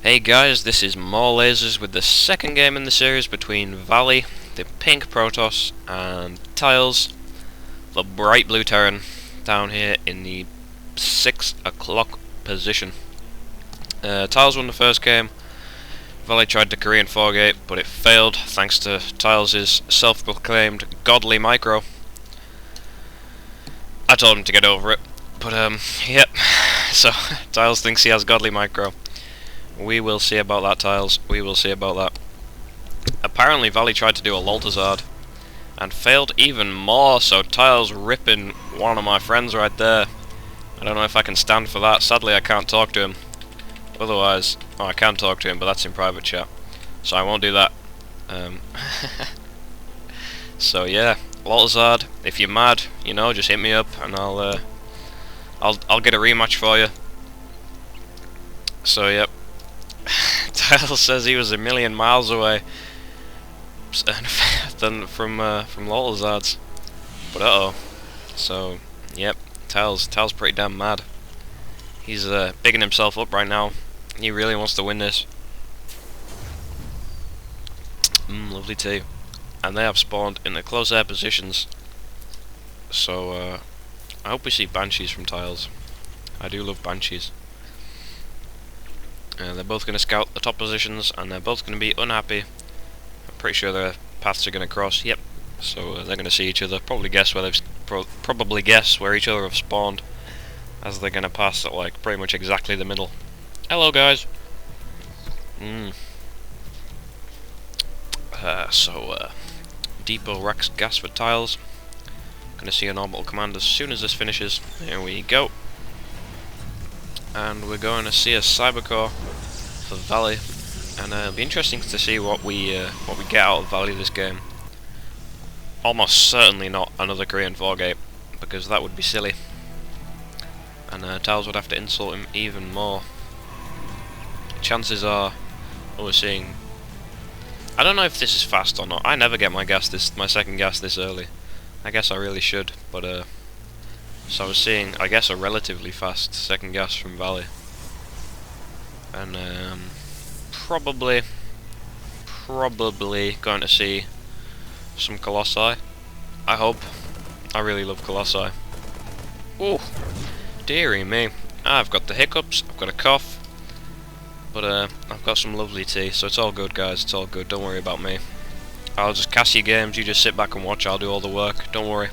Hey guys, this is more lasers with the second game in the series between Valy, the pink Protoss, and Tyles, the bright blue Terran, down here in the 6 o'clock position. Tyles won the first game. Valy tried to Korean Forgate, but it failed thanks to Tyles' self-proclaimed godly micro. I told him to get over it, but yep, so Tyles thinks he has godly micro. We will see about that, Tyles. We will see about that. Apparently, Valy tried to do a Loltazard and failed even more, so Tyles ripping one of my friends right there. I don't know if I can stand for that. Sadly, I can't talk to him. Otherwise, oh, I can talk to him, but that's in private chat, so I won't do that. So yeah, Loltazard, if you're mad, you know, just hit me up and I'll get a rematch for you. So yep. Tyles says he was a million miles away from Loltazards, but so yep, Tyles pretty damn mad. He's bigging himself up right now. He really wants to win this. Lovely tea. And they have spawned in the close air positions, so I hope we see Banshees from Tyles. I do love Banshees. They're both going to scout the top positions, and they're both going to be unhappy. I'm pretty sure their paths are going to cross. Yep. So they're going to see each other. Probably guess where each other have spawned, as they're going to pass at like pretty much exactly the middle. Hello, guys. Depot Rex gas for Tyles. Going to see an orbital command as soon as this finishes. Here we go. And we're going to see a Cybercore for Valy, and it'll be interesting to see what we get out of Valy this game. Almost certainly not another Korean Forgate, because that would be silly, and Tyles would have to insult him even more. Chances are, we're seeing. I don't know if this is fast or not. I never get my second gas this early. I guess I really should, but so I was seeing, I guess, a relatively fast second gas from Valy, and probably going to see some Colossi. I hope. I really love Colossi. Oh, dearie me! I've got the hiccups. I've got a cough, but I've got some lovely tea, so it's all good, guys. It's all good. Don't worry about me. I'll just cast you games. You just sit back and watch. I'll do all the work. Don't worry.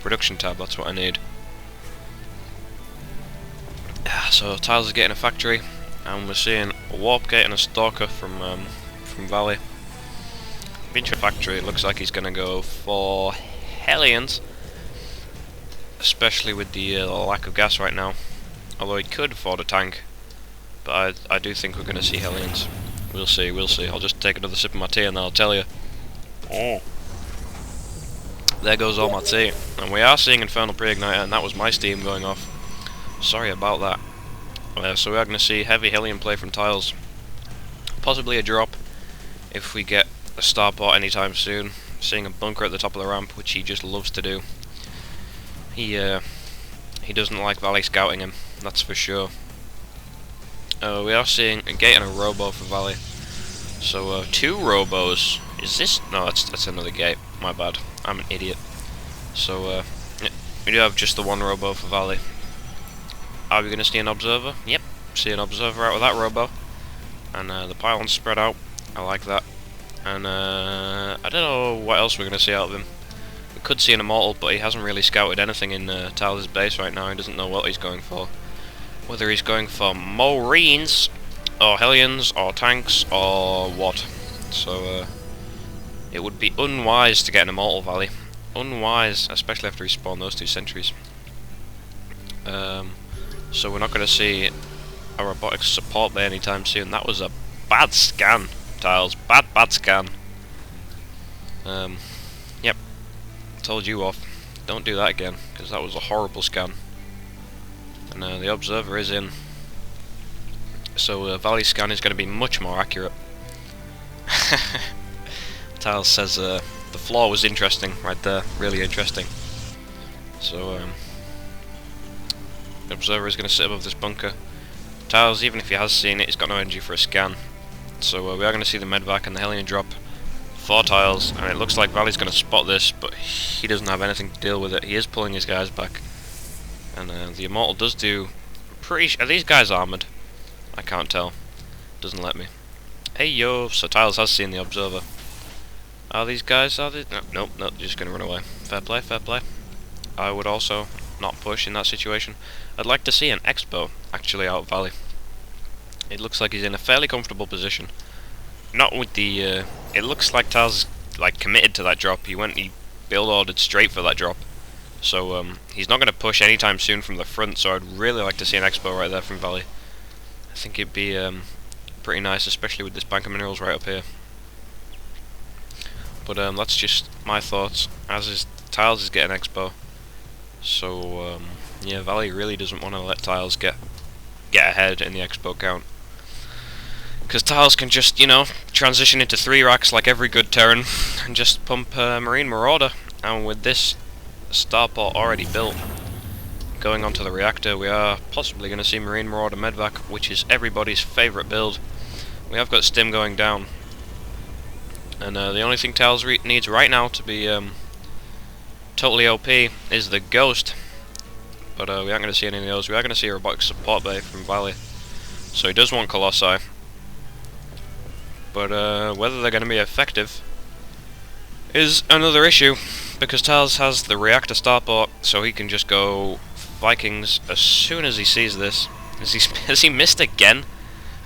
Production tab. That's what I need. So Tyles is getting a factory, and we're seeing a warp gate and a stalker from Valy. Factory. It looks like he's going to go for Hellions, especially with the lack of gas right now. Although he could afford a tank, but I do think we're going to see Hellions. We'll see. We'll see. I'll just take another sip of my tea and then I'll tell you. Oh, there goes all my tea, and we are seeing Infernal Pre-Igniter, and that was my steam going off. Sorry about that. So we are going to see heavy Hellion play from Tyles. Possibly a drop if we get a starport anytime soon. Seeing a bunker at the top of the ramp, which he just loves to do. He doesn't like Valy scouting him, that's for sure. We are seeing a gate and a robo for Valy. So 2 robos. Is this? No, that's another gate. My bad. I'm an idiot. So yeah, we do have just the 1 robo for Valy. Are we going to see an observer? Yep, see an observer out of that robo. And the pylons spread out. I like that. And I don't know what else we're going to see out of him. We could see an immortal, but he hasn't really scouted anything in Tyles' base right now. He doesn't know what he's going for. Whether he's going for Marines, or Hellions, or tanks, or what. So it would be unwise to get an immortal Valy. Unwise, especially after he spawned those 2 sentries. So we're not going to see a robotics support bay anytime soon. That was a bad scan, Tyles. Bad scan. Yep. Told you off. Don't do that again, because that was a horrible scan. And the observer is in. So Valy's scan is going to be much more accurate. Tyles says the floor was interesting right there. Really interesting. So the observer is going to sit above this bunker. Tyles, even if he has seen it, he's got no energy for a scan. So we are going to see the medvac and the Hellion drop for Tyles, and it looks like Valy's going to spot this, but he doesn't have anything to deal with it. He is pulling his guys back, and the Immortal does do are these guys armoured? I can't tell. Doesn't let me. Hey yo, so Tyles has seen the Observer. Are these guys, No, nope, they're just going to run away. Fair play, fair play. I would also not push in that situation. I'd like to see an Expo actually out of Valy. It looks like he's in a fairly comfortable position. Not with the, it looks like Tyles is like committed to that drop. He build ordered straight for that drop. So he's not going to push anytime soon from the front, so I'd really like to see an Expo right there from Valy. I think it'd be pretty nice, especially with this bank of minerals right up here. But that's just my thoughts, as is Tyles is getting Expo. So yeah, Valy really doesn't want to let Tyles get ahead in the Expo count. Because Tyles can just, you know, transition into 3 racks like every good Terran and just pump Marine Marauder. And with this starport already built, going onto the reactor, we are possibly going to see Marine Marauder Medvac, which is everybody's favourite build. We have got Stim going down. And the only thing Tyles needs right now to be totally OP is the Ghost. But we aren't going to see any of those. We are going to see a robotic support bay from Valy. So he does want Colossi. But whether they're going to be effective is another issue, because Tyles has the reactor starport, so he can just go Vikings as soon as he sees this. Has he missed again?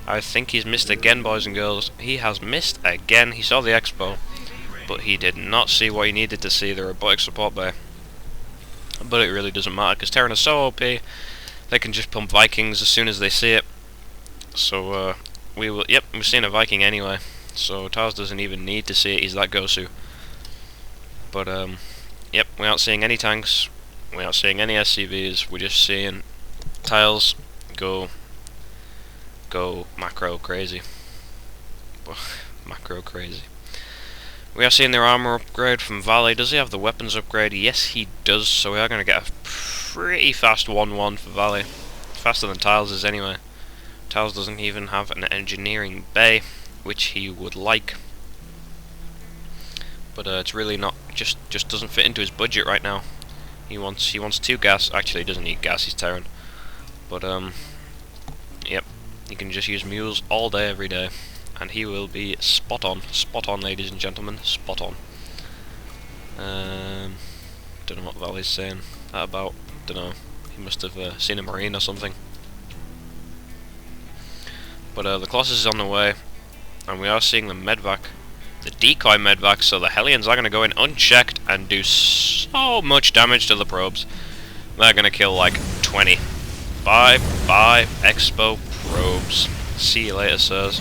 I think he's missed again, boys and girls. He has missed again. He saw the Expo, but he did not see what he needed to see, the robotic support bay. But it really doesn't matter, because Terran is so OP, they can just pump Vikings as soon as they see it. So we will. Yep, we're seeing a Viking anyway. So Tyles doesn't even need to see it. He's that Gosu. But yep, we aren't seeing any tanks. We aren't seeing any SCVs. We're just seeing Tyles go macro crazy. Macro crazy. We are seeing their armor upgrade from Valy. Does he have the weapons upgrade? Yes, he does. So we are going to get a pretty fast 1-1 for Valy. Faster than Tyles is anyway. Tyles doesn't even have an engineering bay, which he would like. But it's really not, just doesn't fit into his budget right now. He wants 2 gas. Actually, he doesn't need gas. He's Terran. But yep, he can just use mules all day, every day, and he will be spot on, ladies and gentlemen, spot on. Don't know what Valy's saying that about. Don't know. He must have seen a Marine or something. But the Colossus is on the way, and we are seeing the medvac, the decoy medvac, so the Hellions are going to go in unchecked and do so much damage to the probes. They're going to kill like 20. 5 Expo probes. See you later, sirs.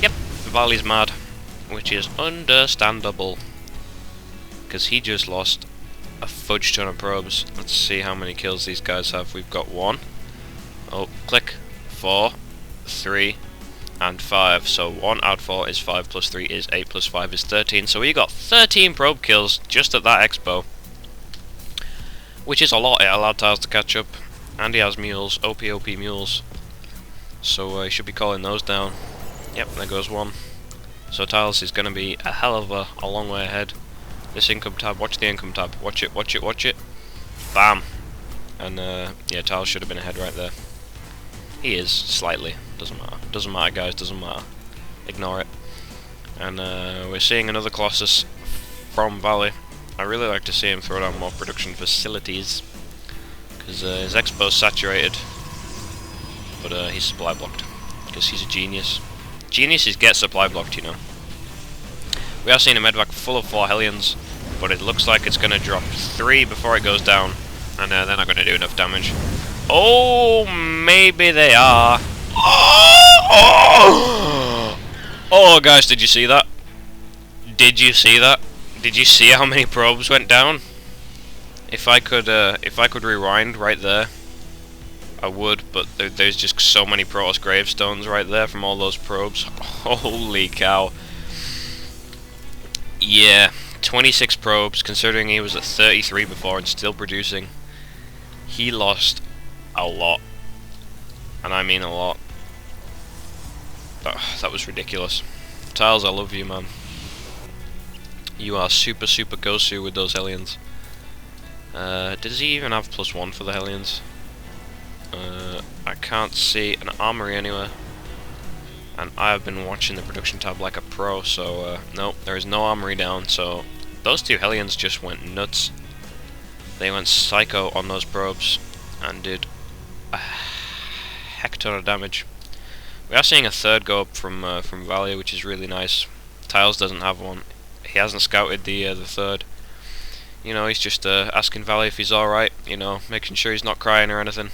Yep, Valy's mad, which is understandable, because he just lost a fudge ton of probes. Let's see how many kills these guys have. We've got 1. Oh, click. 4, 3, and 5. So 1 out of 4 is 5, plus 3 is 8, plus 5 is 13. So we got 13 probe kills just at that Expo, which is a lot. It allowed Tyles to catch up, and he has mules, OP mules. So he should be calling those down. Yep, there goes 1. So Tyles is going to be a hell of a long way ahead. This income tab, watch the income tab, watch it, watch it, watch it. Bam! And yeah, Tyles should have been ahead right there. He is, slightly. Doesn't matter. Doesn't matter, guys, doesn't matter. Ignore it. And we're seeing another Colossus from Valy. I really like to see him throw down more production facilities, because his Expo's saturated, but he's supply blocked, because he's a genius. Geniuses get supply blocked, you know. We are seeing a medvac full of 4 Hellions, but it looks like it's going to drop 3 before it goes down, and they're not going to do enough damage. Oh, maybe they are. Oh, guys, did you see that? Did you see that? Did you see how many probes went down? If I could rewind right there, I would. But there's just so many Protoss gravestones right there from all those probes. Holy cow! Yeah, 26 probes. Considering he was at 33 before and still producing, he lost a lot. and I mean a lot. That was ridiculous. Tyles, I love you, man. You are super Gosu with those Hellions. Does he even have +1 for the Hellions? I can't see an armory anywhere. And I have been watching the production tab like a pro, so no, there is no armory down, so those two Hellions just went nuts. They went psycho on those probes and did a heck ton of damage. We are seeing a third go up from Valy, which is really nice. Tyles doesn't have one. He hasn't scouted the third. You know, he's just asking Valy if he's alright, you know, making sure he's not crying or anything.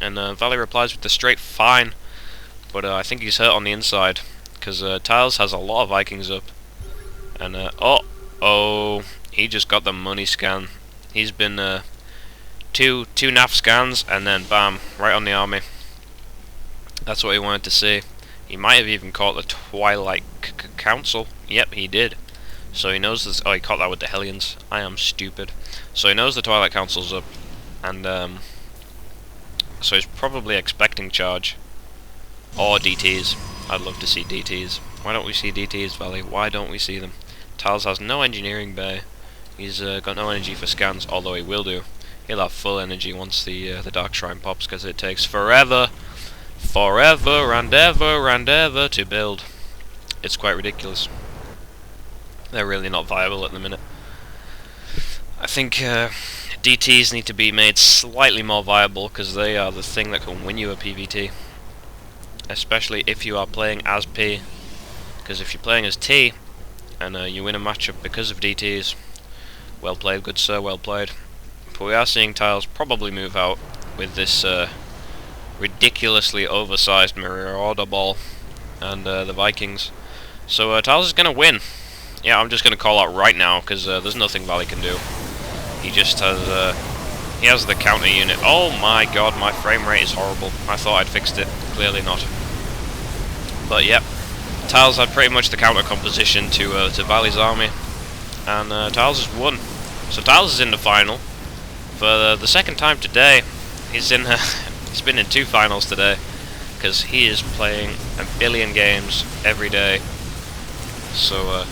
And Valy replies with the straight fine, but I think he's hurt on the inside, because Tyles has a lot of Vikings up. And, oh, he just got the money scan. He's been two NAF scans, and then bam, right on the army. That's what he wanted to see. He might have even caught the Twilight Council. Yep, he did. So he knows this. Oh, he caught that with the Hellions. I am stupid. So he knows the Twilight Council's up, and so he's probably expecting charge or DTs. I'd love to see DTs. Why don't we see DTs, Valy? Why don't we see them? Tyles has no engineering bay. He's got no energy for scans, although he will do. He'll have full energy once the Dark Shrine pops, because it takes forever and ever to build. It's quite ridiculous. They're really not viable at the minute. I think DTs need to be made slightly more viable, because they are the thing that can win you a PvT. Especially if you are playing as P. Because if you're playing as T, and you win a matchup because of DTs, well played, good sir, well played. But we are seeing Tyles probably move out with this ridiculously oversized Marauder ball and the Vikings. So Tyles is going to win. Yeah, I'm just going to call out right now, because there's nothing Valy can do. He just has he has the counter unit. Oh my god, my frame rate is horrible. I thought I'd fixed it. Clearly not. But yep, Tyles had pretty much the counter composition to Valy's army, and Tyles has won. So Tyles is in the final for the second time today. He's in. He's been in 2 finals today, because he is playing a billion games every day. So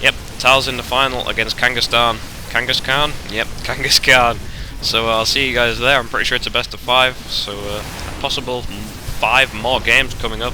yep, Tyles in the final against Kangaskhan. Kangaskhan? Yep, Kangaskhan. So I'll see you guys there. I'm pretty sure it's a best of 5. So possible 5 more games coming up.